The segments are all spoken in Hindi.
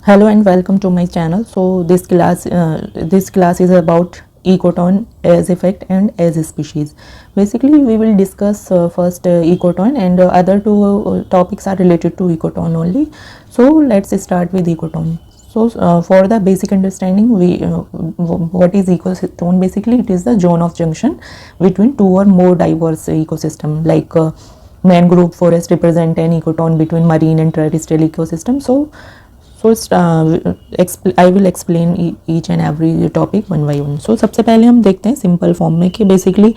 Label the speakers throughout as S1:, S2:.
S1: Hello and welcome to my channel. So this class is about ecotone as effect and as a species. Basically we will discuss first ecotone and other two topics are related to ecotone only. So let's start with ecotone. So for the basic understanding, what is ecotone? Basically it is the zone of junction between two or more diverse ecosystem, like mangrove forest represent an ecotone between marine and terrestrial ecosystem. So I will explain each and every topic one by one. So सबसे पहले हम देखते हैं सिंपल फॉर्म में कि बेसिकली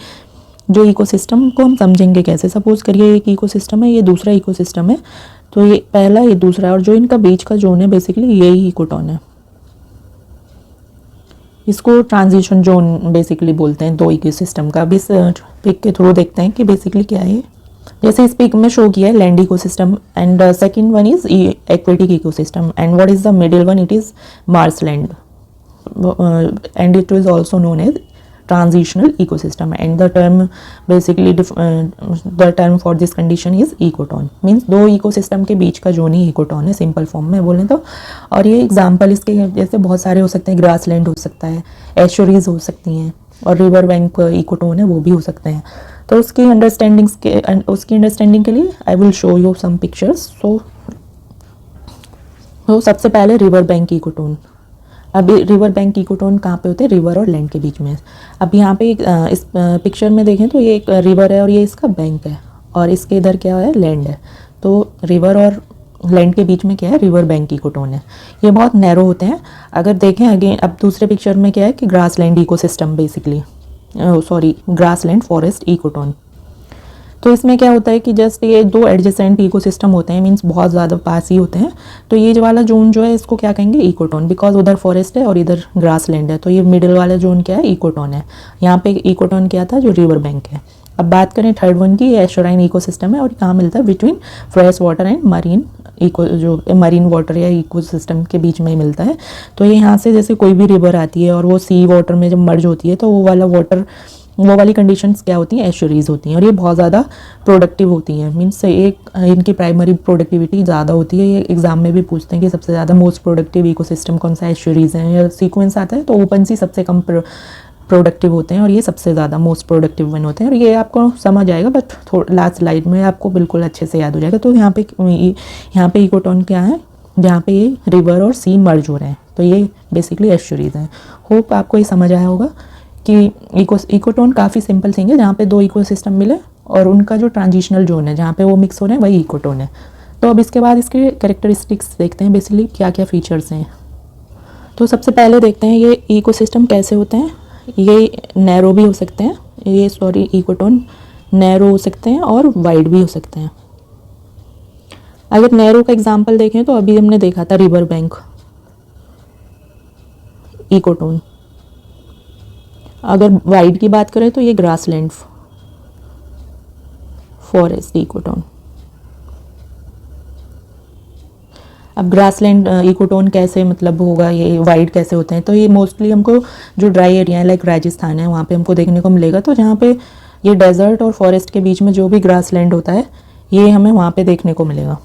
S1: जो इकोसिस्टम को हम समझेंगे कैसे. सपोज करिए एक इकोसिस्टम है, ये दूसरा इकोसिस्टम है, तो ये पहला ये दूसरा, और जो इनका बीच का जोन है बेसिकली यही इकोटोन है. इसको ट्रांजिशन जोन बेसिकली बोलते हैं दो इकोसिस्टम का. अब इस पिक के थ्रू देखते हैं कि बेसिकली क्या है. जैसे इस पिक में शो किया है land ecosystem and second one is aquatic ecosystem and what is the middle one, it is marshland and it is also known as transitional ecosystem and the term basically the term for this condition is ecotone. Means दो इकोसिस्टम के बीच का जोन ही इकोटोन है सिंपल फॉर्म में बोलें तो. और ये एग्जाम्पल इसके जैसे बहुत सारे हो सकते हैं. ग्रासलैंड हो सकता है, एस्चुरीज हो सकती हैं, और रिवर बैंक इकोटोन है वो भी हो सकते हैं. तो उसकी अंडरस्टैंडिंग के लिए I will show you some pictures. तो सबसे पहले रिवर बैंक इकोटोन. अब रिवर बैंक इकोटोन कहाँ पे होते हैं? रिवर और लैंड के बीच में. अब यहाँ पे इस पिक्चर में देखें तो ये एक रिवर है और ये इसका बैंक है, और इसके इधर क्या है? लैंड है. तो रिवर और लैंड के बीच में क्या है? रिवर बैंक इकोटोन है. ये बहुत नैरो होते हैं. अगर देखें अगेन, अब दूसरे पिक्चर में क्या है कि grassland ecosystem basically grassland forest ecotone. तो इसमें क्या होता है कि जस्ट ये दो एडजेसेंट इकोसिस्टम होते हैं, मींस बहुत ज़्यादा पास ही होते हैं. तो ये वाला जोन जो है इसको क्या कहेंगे? इकोटोन, बिकॉज उधर फॉरेस्ट है और इधर ग्रासलैंड है. तो ये मिडिल वाला जोन क्या है? इकोटोन है. यहाँ पे इकोटोन क्या था? जो रिवर बैंक है. अब बात करें थर्ड वन की, एस्चुराइन इकोसिस्टम है और कहाँ मिलता है? Between fresh water and marine जो मरीन वाटर या इकोसिस्टम के बीच में ही मिलता है. तो ये यहाँ से जैसे कोई भी रिवर आती है और वो सी वाटर में जब मर्ज होती है तो वो वाली कंडीशंस क्या होती हैं? एस्चुरीज होती हैं. और ये बहुत ज़्यादा प्रोडक्टिव होती हैं. मीन्स एक इनकी प्राइमरी प्रोडक्टिविटी ज़्यादा होती है. ये एग्जाम में भी पूछते हैं कि सबसे ज़्यादा मोस्ट प्रोडक्टिव इकोसिस्टम कौन सा? एस्चुरीज हैं. या सीक्वेंस आता है तो ओपन सी सबसे कम प्रोडक्टिव होते हैं और ये सबसे ज़्यादा मोस्ट प्रोडक्टिव वन होते हैं. और ये आपको समझ आएगा, बट लास्ट स्लाइड में आपको बिल्कुल अच्छे से याद हो जाएगा. तो यहाँ पे इकोटोन क्या है? जहाँ पे ये रिवर और सी मर्ज हो रहे हैं, तो ये बेसिकली एस्चुरीज हैं. होप आपको ये समझ आया होगा कि इकोटोन काफ़ी सिंपल थिंग है जहाँ पे दो इकोसिस्टम मिले और उनका जो ट्रांजिशनल जोन है जहाँ पे वो मिक्स हो रहे हैं वही इकोटोन है. तो अब इसके बाद इसके कैरेक्टरिस्टिक्स देखते हैं, बेसिकली क्या क्या फीचर्स हैं. तो सबसे पहले देखते हैं ये इकोसिस्टम कैसे होते हैं. ये नैरो भी हो सकते हैं, इकोटोन नैरो हो सकते हैं और वाइड भी हो सकते हैं. अगर नैरो का एग्जांपल देखें तो अभी हमने देखा था रिवर बैंक इकोटोन. अगर वाइड की बात करें तो ये ग्रासलैंड फॉरेस्ट इकोटोन. अब ग्रासलैंड इकोटोन कैसे मतलब होगा, ये वाइड कैसे होते हैं? तो ये मोस्टली हमको जो ड्राई एरिया है लाइक राजस्थान है वहाँ पे हमको देखने को मिलेगा. तो जहाँ पे ये डेजर्ट और फॉरेस्ट के बीच में जो भी ग्रासलैंड होता है ये हमें वहाँ पे देखने को मिलेगा.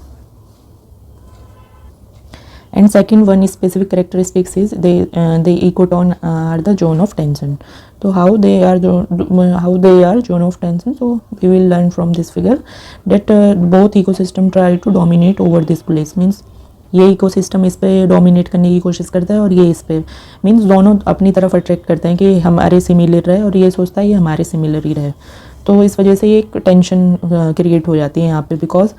S1: And second one is specific characteristics is the ecotone are the zone of tension. So how they are zone of tension? So we will learn from this figure that both ecosystem try to dominate over this place. Means ये इकोसिस्टम इस पे डोमिनेट करने की कोशिश करता है और ये इस पे, मीन्स दोनों अपनी तरफ अट्रैक्ट करते हैं कि हमारे सिमिलर रहे, और ये सोचता है ये हमारे सिमिलर ही रहे. तो इस वजह से ये एक टेंशन क्रिएट हो जाती है यहाँ पे, बिकॉज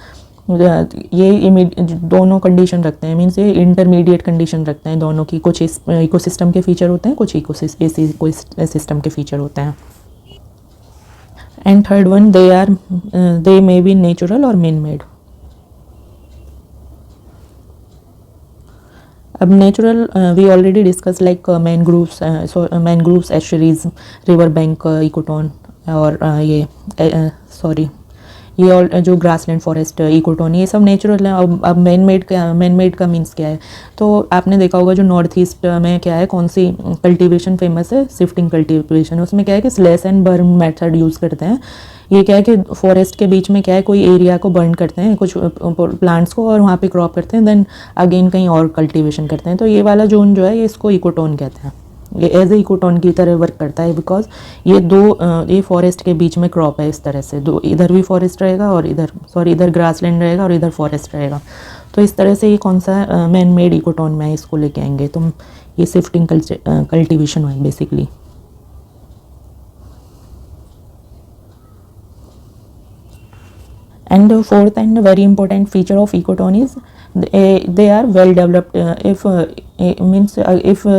S1: ये दोनों कंडीशन रखते हैं. मीन्स ये इंटरमीडिएट कंडीशन रखते हैं दोनों की. कुछ इस इकोसिस्टम के फीचर होते हैं, कुछ इकोसिस्टम के फीचर होते हैं. And third one, they may be natural और मैन मेड. अब natural we already discuss like mangroves, estuaries, river bank ecotone, और ये और जो ग्रासलैंड फॉरेस्ट इकोटोन ये सब नेचुरल है। अब मैन मेड का मीन्स क्या है, तो आपने देखा होगा जो नॉर्थ ईस्ट में क्या है, कौन सी कल्टीवेशन फेमस है, शिफ्टिंग कल्टीवेशन। उसमें क्या है कि slash and burn method use करते हैं। ये क्या है कि फॉरेस्ट के बीच में क्या है, कोई एरिया को बर्न करते हैं कुछ प्लांट्स को, और वहाँ पे क्रॉप करते हैं, देन अगेन कहीं और कल्टीवेशन करते हैं। तो ये वाला जोन जो है ये इसको इकोटोन कहते हैं। ये एज ए इकोटोन की तरह वर्क करता है, बिकॉज ये फॉरेस्ट के बीच में क्रॉप है। इस तरह से दो, इधर भी फॉरेस्ट रहेगा और इधर ग्रासलैंड रहेगा और इधर फॉरेस्ट रहेगा। तो इस तरह से ये कौन सा मैन मेड इकोटोन में इसको लेके आएंगे। तो ये शिफ्टिंग कल्टीवेशन है basically. And the fourth and very important feature of ecotone is they are well developed. If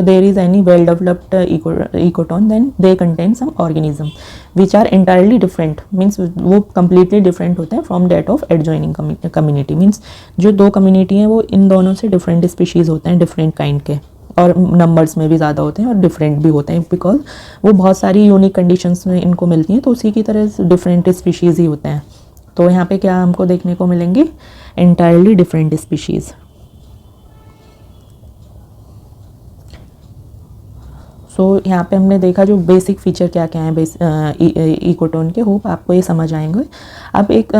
S1: there is any well developed ecotone, then they contain some organism which are entirely different. Means वो completely different होते हैं from that of adjoining community. Means जो दो community हैं वो इन दोनों से different species होते हैं, different kind के, और नंबर्स में भी ज़्यादा होते हैं और डिफरेंट भी होते हैं, बिकॉज वो बहुत सारी यूनिक कंडीशंस में इनको मिलती हैं। तो उसी की तरह डिफरेंट स्पीशीज़ ही होते हैं। तो यहाँ पे क्या हमको देखने को मिलेंगे, एंटायरली डिफरेंट स्पीशीज़। सो यहाँ पे हमने देखा जो बेसिक फीचर क्या क्या है इकोटोन के। होप आपको ये समझ आएंगे। अब एक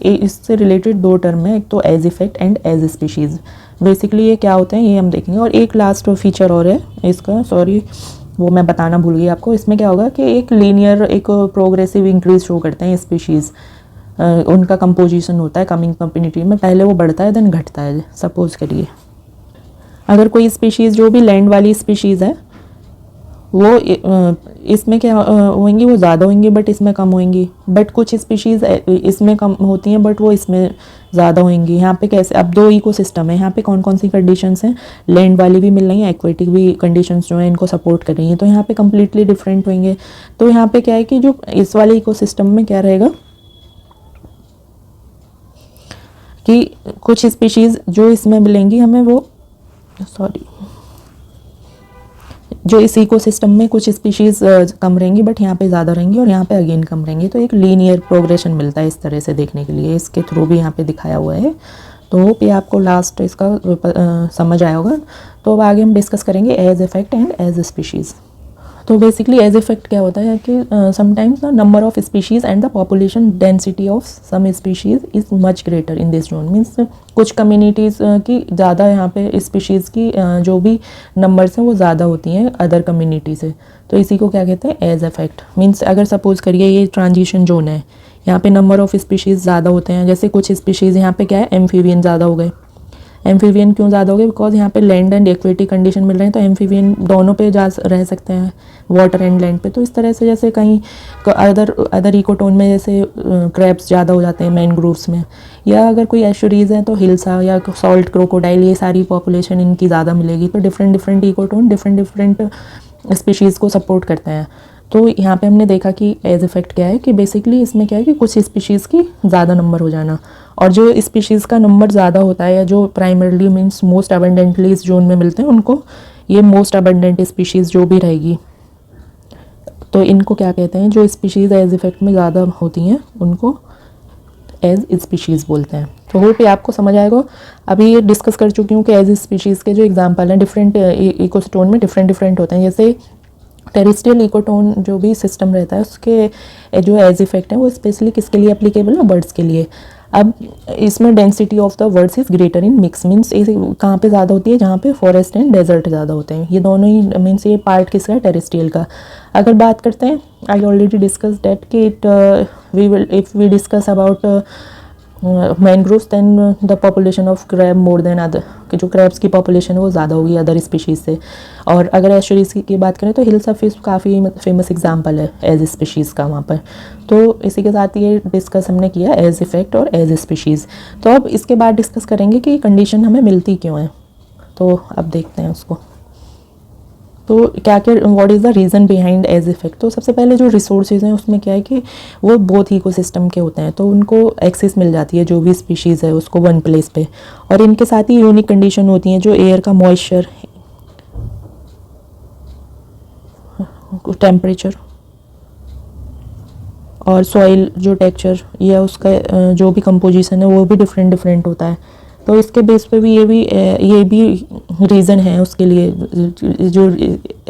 S1: इससे रिलेटेड दो टर्म है, एक तो edge effect and edge species. Basically ये क्या होते हैं ये हम देखेंगे। और एक लास्ट फीचर और है इसका, सॉरी वो मैं बताना भूल गई आपको। इसमें क्या होगा कि एक लीनियर एक प्रोग्रेसिव इंक्रीज शो करते हैं स्पीशीज़। उनका कंपोजिशन होता है कमिंग कम्युनिटी में, पहले वो बढ़ता है देन घटता है। सपोज करिए अगर कोई स्पीशीज़ जो भी लैंड वाली स्पीशीज़ है वो इसमें क्या होंगी, वो ज़्यादा होंगी बट इसमें कम होंगी। बट कुछ स्पीशीज़ इसमें कम होती हैं बट वो इसमें ज़्यादा होंगी। यहाँ पे कैसे, अब दो इकोसिस्टम है, यहाँ पे कौन कौन सी कंडीशंस हैं, लैंड वाली भी मिल रही हैं, एक्वेटिक भी कंडीशंस जो हैं इनको सपोर्ट कर रही हैं। तो यहाँ पे कम्प्लीटली डिफरेंट होंगे। तो यहाँ पे क्या है कि जो इस वाले इकोसिस्टम में क्या रहेगा कि कुछ स्पीशीज़ जो इसमें मिलेंगी हमें, वो जो इस इकोसिस्टम में कुछ स्पीशीज़ कम रहेंगी बट यहाँ पे ज़्यादा रहेंगी और यहाँ पे अगेन कम रहेंगी। तो एक लीनियर प्रोग्रेशन मिलता है इस तरह से देखने के लिए। इसके थ्रू भी यहाँ पे दिखाया हुआ है। तो होप ये आपको लास्ट इसका समझ आया होगा। तो अब आगे हम डिस्कस करेंगे edge effect and edge species. तो बेसिकली एज इफेक्ट क्या होता है कि sometimes the number of species and the population density of some species is much greater in this zone. Means कुछ कम्युनिटीज़ की ज़्यादा यहाँ पे स्पीशीज़ की जो भी नंबर्स हैं वो ज़्यादा होती हैं अदर कम्युनिटी से। तो इसी को क्या कहते हैं, एज इफेक्ट। मीन्स अगर सपोज करिए ये ट्रांजिशन जोन है, यहाँ पे नंबर ऑफ स्पीशीज़ ज़्यादा होते हैं। जैसे कुछ स्पीशीज़ यहाँ पे क्या है, एम्फीबियन ज़्यादा हो गए। एम्फीबियन क्यों ज़्यादा हो गए, बिकॉज यहाँ पे लैंड एंड एक्वेटिक कंडीशन मिल रहे हैं। तो एम्फीबियन दोनों पे रह सकते हैं, वाटर एंड लैंड पे। तो इस तरह से जैसे कहीं अदर इकोटोन में जैसे क्रैब्स ज़्यादा हो जाते हैं मैनग्रोव्स में, या अगर कोई एशुरीज है तो हिल्सा या सॉल्ट क्रोकोडाइल, ये सारी पॉपुलेशन इनकी ज़्यादा मिलेगी। तो डिफरेंट इकोटोन डिफरेंट स्पीशीज़ को सपोर्ट करते हैं। तो यहाँ पे हमने देखा कि एज इफेक्ट क्या है कि बेसिकली इसमें क्या है कि कुछ स्पीशीज़ की ज़्यादा नंबर हो जाना, और जो स्पीशीज़ का नंबर ज़्यादा होता है या जो प्राइमरली मीन्स मोस्ट अबंडेंटली इस जोन में मिलते हैं, उनको ये मोस्ट अबंडेंट स्पीशीज़ जो भी रहेगी, तो इनको क्या कहते हैं, जो स्पीशीज़ एज इफेक्ट में ज़्यादा होती हैं उनको एज स्पीशीज़ बोलते हैं। तो होप ये आपको समझ आएगा। अभी ये डिस्कस कर चुकी हूँ कि एज स्पीशीज़ के जो एग्जाम्पल हैं डिफरेंट इकोस्टोन में डिफरेंट होते हैं। जैसे टेरेस्ट्रियल इकोटोन जो भी सिस्टम रहता है उसके जो एज इफेक्ट है वो स्पेशली किसके लिए एप्लीकेबल है, बर्ड्स के लिए। अब इसमें density of the words is greater in mix. Means कहाँ पे ज़्यादा होती है, जहाँ पे फॉरेस्ट एंड डेजर्ट ज़्यादा होते हैं। ये दोनों ही मीन्स ये पार्ट किसका है, टेरेस्ट्रियल का। अगर बात करते हैं, आई ऑलरेडी डिस्कस डेट कि if we discuss about mangroves then the population of crab more than other, कि जो क्रैब्स की पॉपुलेशन है वो ज़्यादा होगी अदर स्पीशीज़ से। और अगर एस्चुरीज की बात करें तो हिल्सा फिश काफ़ी फेमस एग्जांपल है एज स्पीशीज़ का वहाँ पर। तो इसी के साथ ये डिस्कस हमने किया एज इफेक्ट और एज स्पीशीज़। तो अब इसके बाद डिस्कस करेंगे कि कंडीशन हमें मिलती क्यों है। तो अब देखते हैं उसको। तो क्या क्या what is the reason behind edge effect. तो सबसे पहले जो रिसोर्सेज हैं उसमें क्या है कि वो बोथ इकोसिस्टम के होते हैं, तो उनको एक्सेस मिल जाती है जो भी स्पीशीज़ है उसको वन प्लेस पे। और इनके साथ ही यूनिक कंडीशन होती हैं, जो एयर का मॉइस्चर, टेम्परेचर और सॉइल जो टेक्सचर या उसका जो भी कंपोजिशन है वो भी डिफरेंट डिफरेंट होता है। तो इसके बेस पे भी ये भी रीज़न है उसके लिए, जो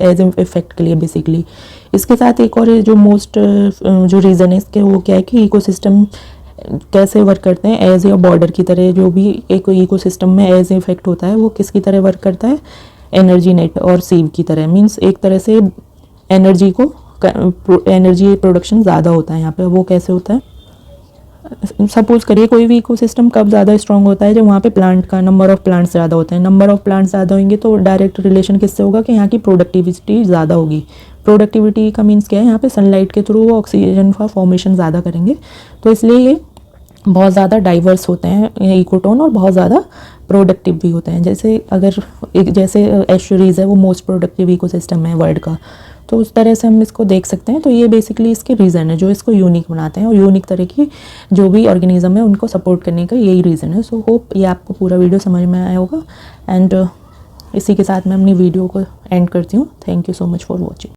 S1: एज इफेक्ट के लिए बेसिकली। इसके साथ एक और जो मोस्ट जो रीज़न है इसके, वो क्या है कि इकोसिस्टम कैसे वर्क करते हैं एज ए बॉर्डर की तरह। जो भी एक इकोसिस्टम में एज इफेक्ट होता है वो किसकी तरह वर्क करता है, एनर्जी नेट और सीव की तरह। मीन्स एक तरह से एनर्जी प्रोडक्शन ज़्यादा होता है यहाँ पे। वो कैसे होता है, सपोज करिए कोई भी इकोसिस्टम कब ज़्यादा स्ट्रॉन्ग होता है, जब वहाँ पे प्लांट का नंबर ऑफ प्लांट्स ज़्यादा होते हैं। नंबर ऑफ प्लांट्स ज़्यादा होंगे तो डायरेक्ट रिलेशन किससे होगा कि यहाँ की प्रोडक्टिविटी ज़्यादा होगी। प्रोडक्टिविटी का मीन्स क्या है, यहाँ पे सनलाइट के थ्रू वो ऑक्सीजन का फॉर्मेशन ज़्यादा करेंगे। तो इसलिए ये बहुत ज़्यादा डाइवर्स होते हैं इकोटोन और बहुत ज़्यादा प्रोडक्टिव भी होते हैं। जैसे एस्चुरीज़ है वो मोस्ट प्रोडक्टिव इकोसिस्टम है वर्ल्ड का, तो उस तरह से हम इसको देख सकते हैं। तो ये बेसिकली इसके रीज़न है जो इसको यूनिक बनाते हैं, और यूनिक तरह की जो भी ऑर्गेनिज्म है उनको सपोर्ट करने का यही रीज़न है। सो होप ये आपको पूरा वीडियो समझ में आया होगा, एंड इसी के साथ मैं अपनी वीडियो को एंड करती हूँ। Thank you so much for watching.